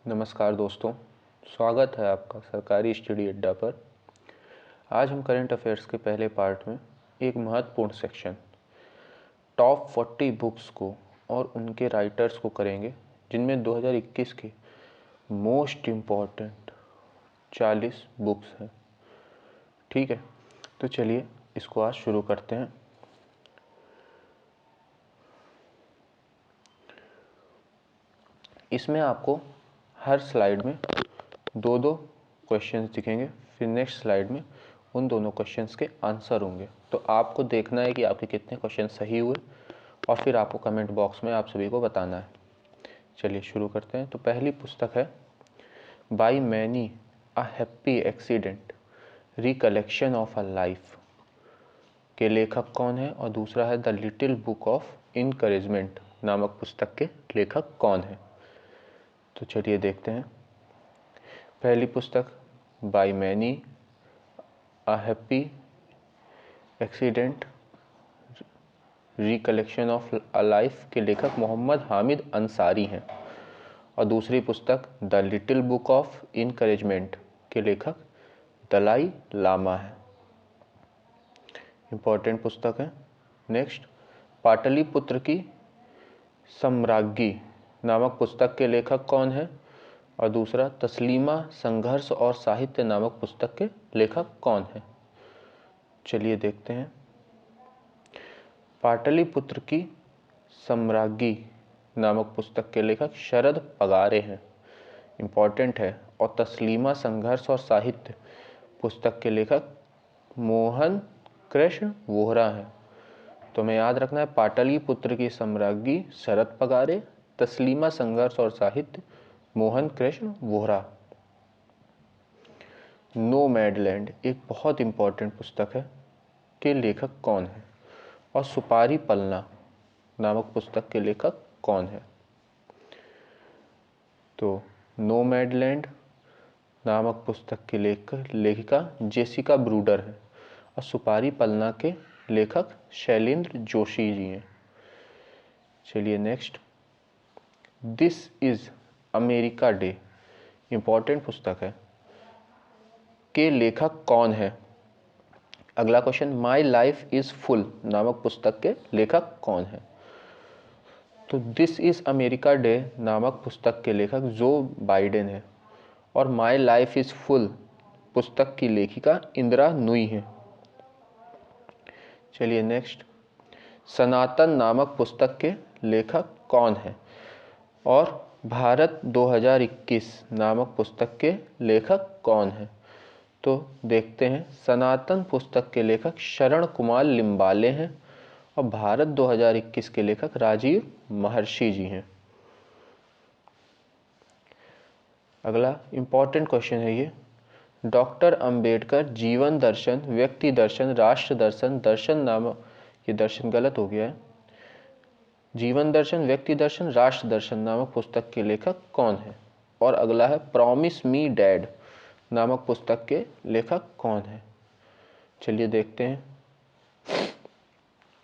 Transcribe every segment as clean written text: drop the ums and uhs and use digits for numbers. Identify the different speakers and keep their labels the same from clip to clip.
Speaker 1: नमस्कार दोस्तों, स्वागत है आपका सरकारी स्टडी अड्डा पर। आज हम करंट अफेयर्स के पहले पार्ट में एक महत्वपूर्ण सेक्शन टॉप 40 बुक्स को और उनके राइटर्स को करेंगे, जिनमें 2021 के मोस्ट इम्पॉर्टेंट 40 बुक्स हैं। ठीक है, तो चलिए इसको आज शुरू करते हैं। इसमें आपको हर स्लाइड में दो दो क्वेश्चंस दिखेंगे, फिर नेक्स्ट स्लाइड में उन दोनों क्वेश्चंस के आंसर होंगे। तो आपको देखना है कि आपके कितने क्वेश्चन सही हुए और फिर आपको कमेंट बॉक्स में आप सभी को बताना है। चलिए शुरू करते हैं। तो पहली पुस्तक है by many a happy accident recollection of a life के लेखक कौन है, और दूसरा है the little book of encouragement नामक पुस्तक के लेखक कौन है। तो चलिए देखते हैं। पहली पुस्तक by many a happy accident recollection of a life के लेखक मोहम्मद हामिद अंसारी हैं, और दूसरी पुस्तक the little book of encouragement के लेखक दलाई लामा है। इम्पोर्टेंट पुस्तक है। नेक्स्ट, पाटलिपुत्र की सम्राज्ञी नामक पुस्तक के लेखक कौन है, और दूसरा तस्लीमा संघर्ष और साहित्य नामक पुस्तक के लेखक कौन है। चलिए देखते हैं। पाटलिपुत्र की सम्राज्ञी नामक पुस्तक के लेखक शरद पगारे हैं, इम्पॉर्टेंट है। और तस्लीमा संघर्ष और साहित्य पुस्तक के लेखक मोहन कृष्ण वोहरा हैं। तो हमें याद रखना है, पाटलिपुत्र की सम्राज्ञी शरद पगारे, तस्लीमा संघर्ष और साहित्य मोहन कृष्ण वोहरा। नोमैडलैंड एक बहुत इंपॉर्टेंट पुस्तक है, के लेखक कौन है, और सुपारी पलना नामक पुस्तक के लेखक कौन है। तो नोमैडलैंड नामक पुस्तक की लेखिका जेसिका ब्रूडर है, और सुपारी पलना के लेखक शैलेंद्र जोशी जी हैं। चलिए next, this is America day important पुस्तक है, के लेखक कौन है। अगला question, my life is full नामक पुस्तक के लेखक कौन है। तो दिस इज अमेरिका डे नामक पुस्तक के लेखक जो बाइडेन है, और माई लाइफ इज फुल पुस्तक की लेखिका इंदिरा नुई है। चलिए नेक्स्ट, सनातन नामक पुस्तक के लेखक कौन है, और भारत 2021 नामक पुस्तक के लेखक कौन है। तो देखते हैं। सनातन पुस्तक के लेखक शरण कुमार लिम्बाले हैं, और भारत 2021 के लेखक राजीव महर्षि जी हैं। अगला इंपॉर्टेंट क्वेश्चन है ये, डॉक्टर अंबेडकर जीवन दर्शन, व्यक्ति दर्शन, राष्ट्र दर्शन, दर्शन नामक, ये दर्शन गलत हो गया है, जीवन दर्शन, व्यक्ति दर्शन, राष्ट्र दर्शन नामक पुस्तक के लेखक कौन है। और अगला है प्रॉमिस मी डैड नामक पुस्तक के लेखक कौन है। चलिए देखते हैं।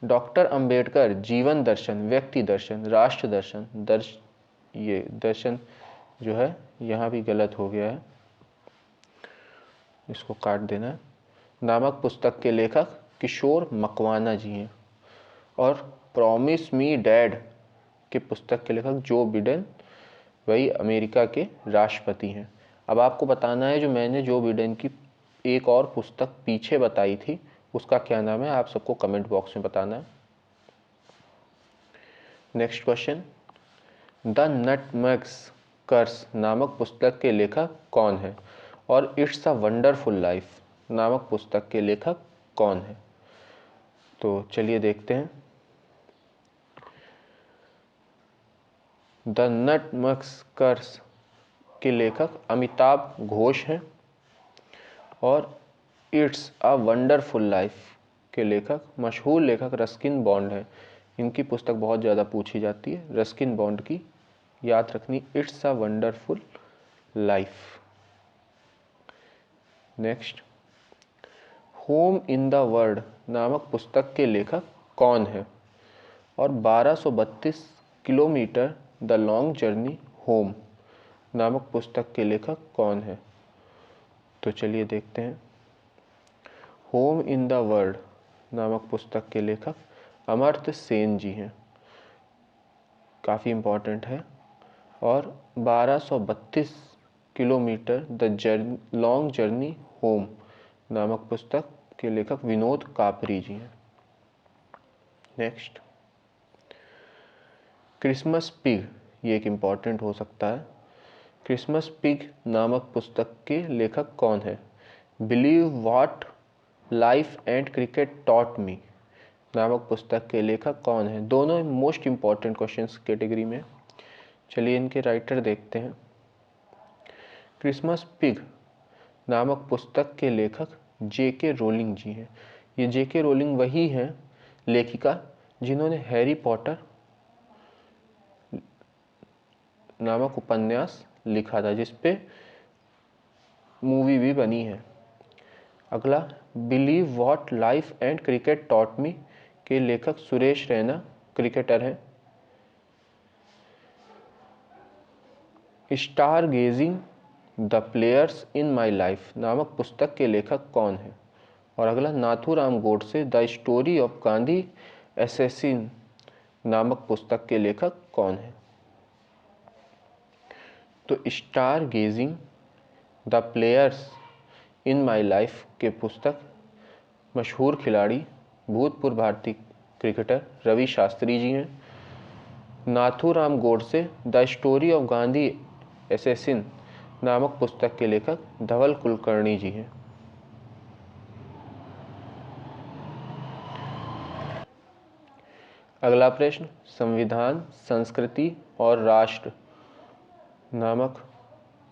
Speaker 1: डॉक्टर अंबेडकर जीवन दर्शन, व्यक्ति दर्शन, राष्ट्र दर्शन, ये दर्शन जो है यहाँ भी गलत हो गया है, इसको काट देना है, नामक पुस्तक के लेखक किशोर मकवाना जी हैं। और प्रॉमिस मी डैड के पुस्तक के लेखक जो बिडेन, वही अमेरिका के राष्ट्रपति हैं। अब आपको बताना है, जो मैंने जो बिडेन की एक और पुस्तक पीछे बताई थी उसका क्या नाम है, आप सबको कमेंट बॉक्स में बताना है। नेक्स्ट क्वेश्चन, द नटमेग्स कर्स नामक पुस्तक के लेखक कौन है, और इट्स अ वंडरफुल लाइफ नामक पुस्तक के लेखक कौन है। तो चलिए देखते हैं। द नटमेग्स कर्स के लेखक अमिताभ घोष हैं, और इट्स अ वंडरफुल लाइफ के लेखक मशहूर लेखक रस्किन बॉन्ड हैं। इनकी पुस्तक बहुत ज़्यादा पूछी जाती है, रस्किन बॉन्ड की याद रखनी, it's a wonderful life. Next, home in the world नामक पुस्तक के लेखक कौन है, और 1232 kilometre the long journey home नामक पुस्तक के लेखक कौन है? तो चलिए देखते हैं। होम इन द वर्ल्ड नामक पुस्तक के लेखक अमर्त्य सेन जी हैं, काफ़ी इम्पोर्टेंट है। और 1232 kilometre the long journey home नामक पुस्तक के लेखक विनोद कापरी जी हैं। नेक्स्ट, क्रिसमस पिग, ये एक इम्पॉर्टेंट हो सकता है। क्रिसमस पिग नामक पुस्तक के लेखक कौन है? Believe what life and cricket taught मी नामक पुस्तक के लेखक कौन है? दोनों मोस्ट इम्पॉर्टेंट क्वेश्चंस कैटेगरी में। चलिए इनके राइटर देखते हैं। क्रिसमस पिग नामक पुस्तक के लेखक J.K. रोलिंग जी हैं। ये J.K. रोलिंग वही हैं लेखिका जिन्होंने हैरी पॉटर नामक उपन्यास लिखा था, जिस पे मूवी भी बनी है। अगला, believe what life and cricket taught me के लेखक सुरेश रैना, क्रिकेटर हैं। Star gazing the players in my life नामक पुस्तक के लेखक कौन है? और अगला, Nathuram Godse the story of Gandhi assassin नामक पुस्तक के लेखक कौन है? तो star gazing the players in my life के पुस्तक मशहूर खिलाड़ी भूतपूर्व भारतीय क्रिकेटर रवि शास्त्री जी हैं। Nathuram Godse the story of Gandhi assassin नामक पुस्तक के लेखक धवल कुलकर्णी जी हैं। अगला प्रश्न, संविधान, संस्कृति और राष्ट्र नामक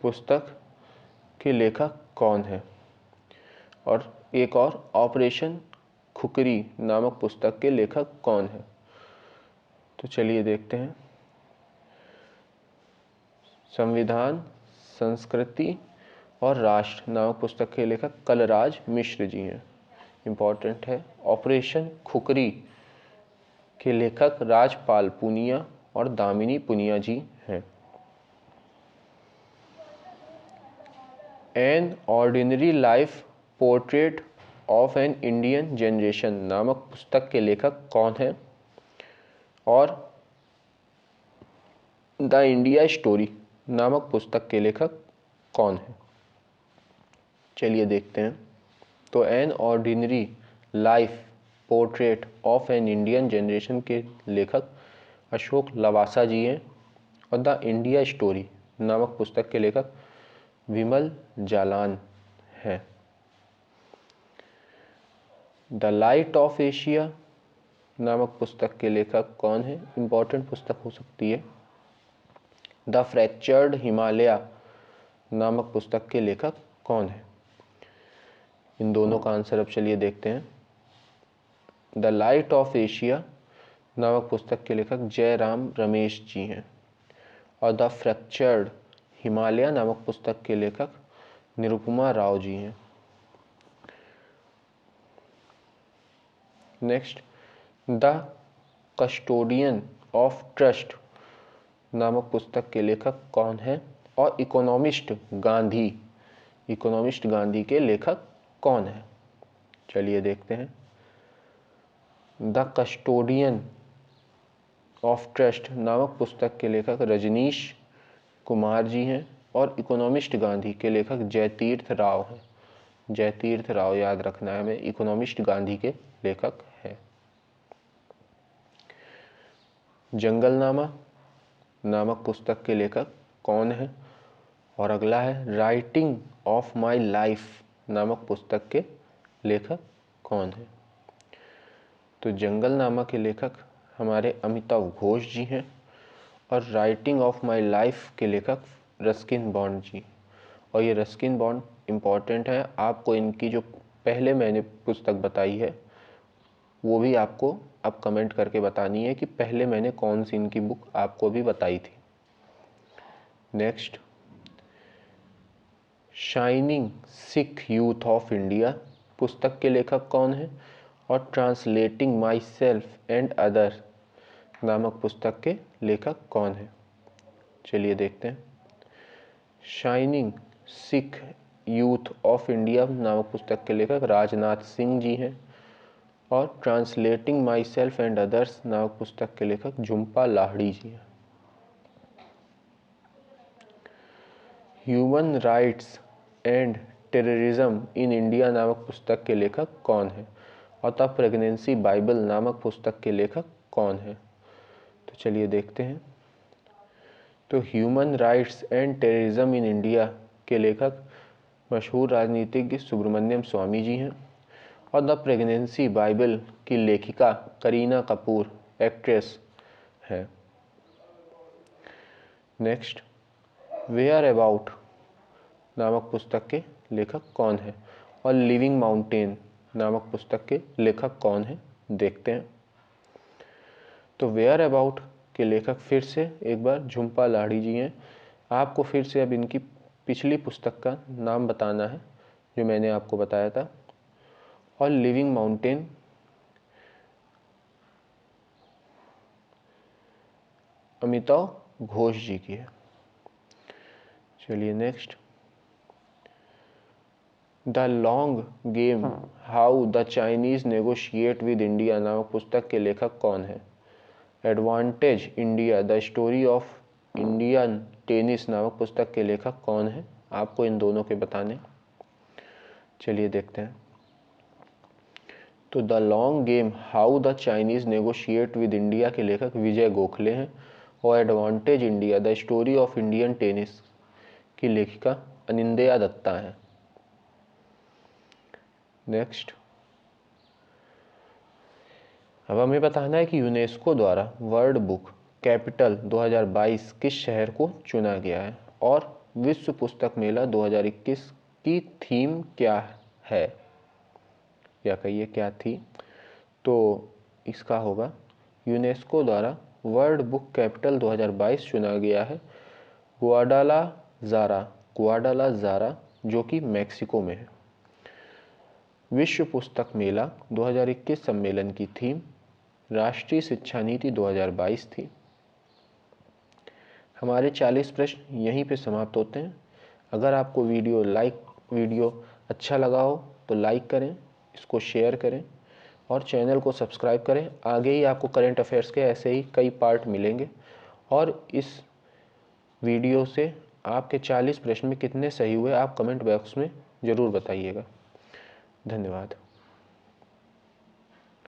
Speaker 1: पुस्तक के लेखक कौन है? और एक और, ऑपरेशन खुकरी नामक पुस्तक के लेखक कौन है? तो चलिए देखते हैं। संविधान, संस्कृति और राष्ट्र नामक पुस्तक के लेखक कलराज मिश्र जी हैं, इम्पॉर्टेंट है। ऑपरेशन खुकरी के लेखक राजपाल पुनिया और दामिनी पुनिया जी हैं। An ordinary life portrait of an Indian generation नामक पुस्तक के लेखक कौन है? और द इंडिया स्टोरी नामक पुस्तक के लेखक कौन है? चलिए देखते हैं। तो an ordinary life portrait of an Indian generation के लेखक अशोक लवासा जी हैं। और द इंडिया स्टोरी नामक पुस्तक के लेखक विमल जालान हैं। द लाइट ऑफ एशिया नामक पुस्तक के लेखक कौन है? इम्पॉर्टेंट पुस्तक हो सकती है। द फ्रैक्चर्ड हिमालय नामक पुस्तक के लेखक कौन है? इन दोनों का आंसर अब चलिए देखते हैं। द लाइट ऑफ एशिया नामक पुस्तक के लेखक जयराम रमेश जी हैं। और द फ्रैक्चर्ड हिमालय नामक पुस्तक के लेखक निरुपमा राव जी हैं। Next, the custodian of trust नामक पुस्तक के लेखक कौन है? और इकोनॉमिस्ट गांधी के लेखक कौन है? चलिए देखते हैं। द कस्टोडियन ऑफ ट्रस्ट नामक पुस्तक के लेखक रजनीश कुमार जी हैं। और इकोनॉमिस्ट गांधी के लेखक जयतीर्थ राव हैं। जयतीर्थ राव याद रखना है हमें, इकोनॉमिस्ट गांधी के लेखक हैं। जंगलनामा नामक पुस्तक के लेखक कौन है? और अगला है, राइटिंग ऑफ माय लाइफ नामक पुस्तक के लेखक कौन है? तो जंगलनामा के लेखक हमारे अमिताभ घोष जी हैं। और राइटिंग ऑफ माय लाइफ के लेखक रस्किन बॉन्ड जी। और ये रस्किन बॉन्ड इम्पॉर्टेंट है, आपको इनकी जो पहले मैंने पुस्तक बताई है वो भी आपको अब कमेंट करके बतानी है कि पहले मैंने कौन सी इनकी बुक आपको भी बताई थी। Next, shining Sikh youth of India पुस्तक के लेखक कौन है? और translating my self and other नामक पुस्तक के लेखक कौन है? चलिए देखते हैं। Shining Sikh youth of India नामक पुस्तक के लेखक राजनाथ सिंह जी हैं। और translating my self and others नामक पुस्तक के लेखक झुम्पा लाहिड़ी जी हैं। Human rights and terrorism in India नामक पुस्तक के लेखक कौन है। और द प्रेगनेंसी बाइबल नामक पुस्तक के लेखक कौन है। तो चलिए देखते हैं। तो human rights and terrorism in India के लेखक मशहूर राजनीतिज्ञ सुब्रमण्यम स्वामी जी हैं। और द प्रेगनेंसी बाइबल की लेखिका करीना कपूर एक्ट्रेस है। नेक्स्ट, वेयर अबाउट नामक पुस्तक के लेखक कौन है। और लिविंग माउंटेन नामक पुस्तक के लेखक कौन है, देखते हैं। तो वेयर अबाउट के लेखक फिर से एक बार झुम्पा लाहिड़ी जी हैं। आपको फिर से अब इनकी पिछली पुस्तक का नाम बताना है जो मैंने आपको बताया था। और लिविंग माउंटेन अमिताभ घोष जी की है। चलिए next, the long game how the Chinese negotiate with India नामक पुस्तक के लेखक कौन है। Advantage India the story of Indian tennis नामक पुस्तक के लेखक कौन है, आपको इन दोनों के बताने। चलिए देखते हैं। तो the long game how the Chinese negotiate with India के लेखक विजय गोखले हैं। और advantage India the story of Indian tennis की लेखिका अनिंदया दत्ता है। नेक्स्ट, अब हमें बताना है कि यूनेस्को द्वारा वर्ल्ड बुक कैपिटल 2022 किस शहर को चुना गया है। और विश्व पुस्तक मेला 2021 की थीम क्या है, या कहिए क्या थी। तो इसका होगा यूनेस्को द्वारा वर्ल्ड बुक कैपिटल 2022 चुना गया है ग्वाडालाजारा जो कि मैक्सिको में है। विश्व पुस्तक मेला 2021 सम्मेलन की थीम राष्ट्रीय शिक्षा नीति 2022 थी। हमारे 40 प्रश्न यहीं पे समाप्त होते हैं। अगर आपको वीडियो अच्छा लगा हो तो लाइक करें, इसको शेयर करें और चैनल को सब्सक्राइब करें। आगे ही आपको करंट अफेयर्स के ऐसे ही कई पार्ट मिलेंगे। और इस वीडियो से आपके 40 प्रश्न में कितने सही हुए आप कमेंट बॉक्स में ज़रूर बताइएगा। धन्यवाद।